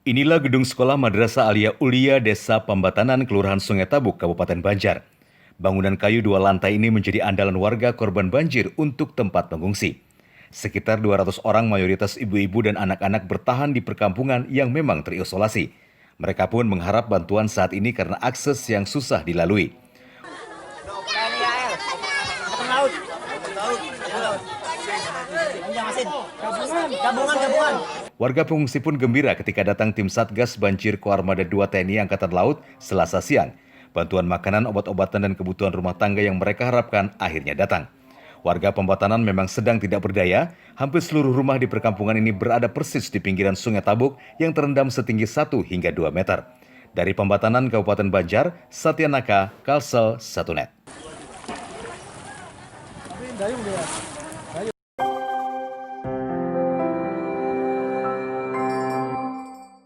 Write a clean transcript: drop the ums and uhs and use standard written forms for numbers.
Inilah gedung sekolah Madrasah Alia Ulia Desa Pambatanan, Kelurahan Sungai Tabuk, Kabupaten Banjar. Bangunan kayu 2 lantai ini menjadi andalan warga korban banjir untuk tempat mengungsi. Sekitar 200 orang mayoritas ibu-ibu dan anak-anak bertahan di perkampungan yang memang terisolasi. Mereka pun mengharap bantuan saat ini karena akses yang susah dilalui. Warga pengungsi pun gembira ketika datang tim Satgas Banjir Koarmada 2 TNI Angkatan Laut Selasa siang. Bantuan makanan, obat-obatan, dan kebutuhan rumah tangga yang mereka harapkan akhirnya datang. Warga Pambatanan memang sedang tidak berdaya, hampir seluruh rumah di perkampungan ini berada persis di pinggiran Sungai Tabuk yang terendam setinggi 1 hingga 2 meter. Dari Pambatanan, Kabupaten Banjar, Satyanaka, Kalsel, Satunet.